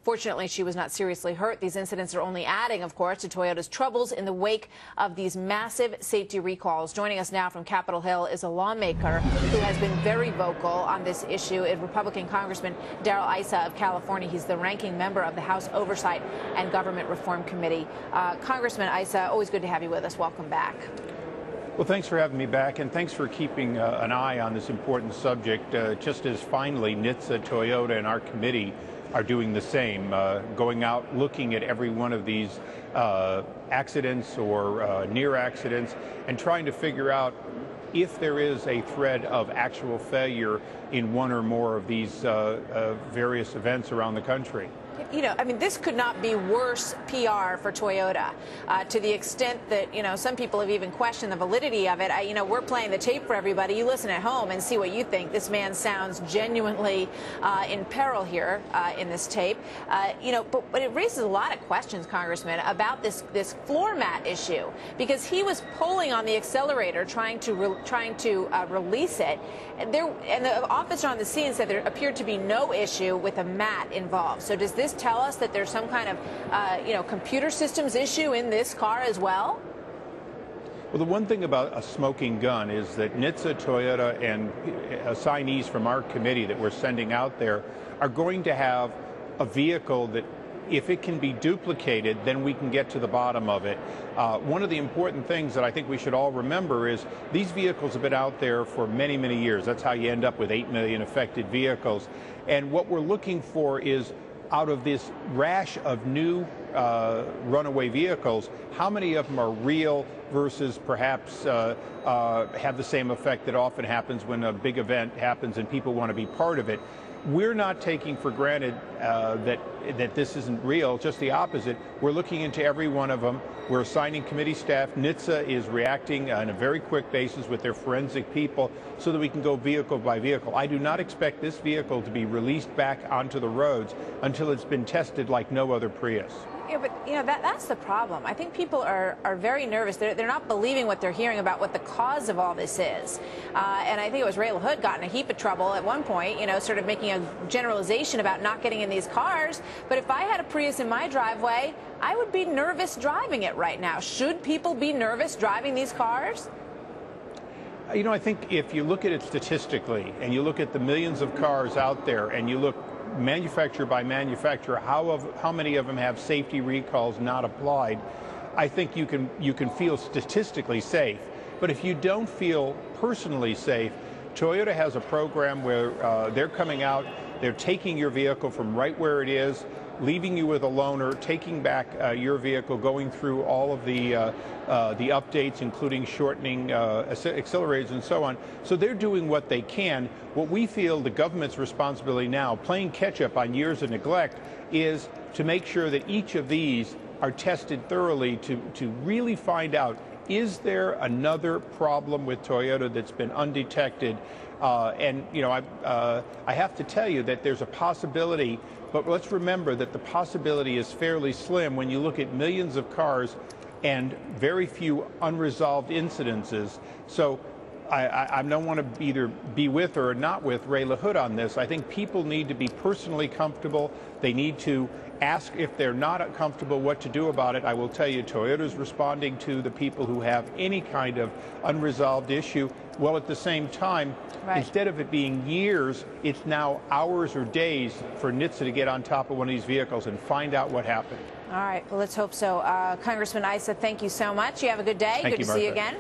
Fortunately, she was not seriously hurt. These incidents are only adding, of course, to Toyota's troubles in the wake of these massive safety recalls. Joining us now from Capitol Hill is a lawmaker who has been very vocal on this issue, Republican Congressman Darrell Issa of California. He's the ranking member of the House Oversight and Government Reform Committee. Congressman Issa, always good to have you with us. Welcome back. Well, thanks for having me back, and thanks for keeping an eye on this important subject. Just as finally NHTSA, Toyota, and our committee are doing the same, going out looking at every one of these accidents or near accidents and trying to figure out if there is a thread of actual failure in one or more of these various events around the country. You know, I mean, this could not be worse PR for Toyota, to the extent that, you know, some people have even questioned the validity of it. You know, we're playing the tape for everybody. You listen at home and see what you think. This man sounds genuinely in peril here in this tape. You know, but it raises a lot of questions, Congressman, about this floor mat issue, because he was pulling on the accelerator trying to release it. And the officer on the scene said there appeared to be no issue with a mat involved. So does this tell us that there's some kind of, you know, computer systems issue in this car as well? Well, the one thing about a smoking gun is that NHTSA, Toyota, and assignees from our committee that we're sending out there are going to have a vehicle that, if it can be duplicated, then we can get to the bottom of it. One of the important things that I think we should all remember is these vehicles have been out there for many, many years. That's how you end up with 8 million affected vehicles. And what we're looking for is, out of this rash of new runaway vehicles, how many of them are real versus perhaps have the same effect that often happens when a big event happens and people want to be part of it. We're not taking for granted that this isn't real, just the opposite. We're looking into every one of them. We're assigning committee staff. NHTSA is reacting on a very quick basis with their forensic people so that we can go vehicle by vehicle. I do not expect this vehicle to be released back onto the roads until it's been tested like no other Prius. Yeah, but you know, that's the problem. I think people are very nervous. They're not believing what they're hearing about what the cause of all this is. And I think it was Ray LaHood got in a heap of trouble at one point, you know, sort of making a generalization about not getting in these cars. But if I had a Prius in my driveway, I would be nervous driving it right now. Should people be nervous driving these cars? You know, I think if you look at it statistically and you look at the millions of cars out there and you look manufacturer by manufacturer, how many of them have safety recalls not applied, I think you can feel statistically safe. But if you don't feel personally safe, Toyota has a program where they're coming out, they're taking your vehicle from right where it is, leaving you with a loaner, taking back your vehicle, going through all of the updates, including shortening accelerators and so on. So they're doing what they can. What we feel the government's responsibility now, playing catch up on years of neglect, is to make sure that each of these are tested thoroughly to really find out, is there another problem with Toyota that's been undetected? And, you know, I have to tell you that there's a possibility, but let's remember that the possibility is fairly slim when you look at millions of cars and very few unresolved incidences. So I don't want to either be with or not with Ray LaHood on this. I think people need to be personally comfortable. They need to ask if they're not comfortable what to do about it. I will tell you, Toyota's responding to the people who have any kind of unresolved issue. Well, at the same time, instead of it being years, it's now hours or days for NHTSA to get on top of one of these vehicles and find out what happened. All right. Well, let's hope so. Congressman Issa, thank you so much. You have a good day. Good to see you again.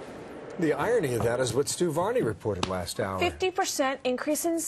The irony of that is what Stu Varney reported last hour. 50% increase in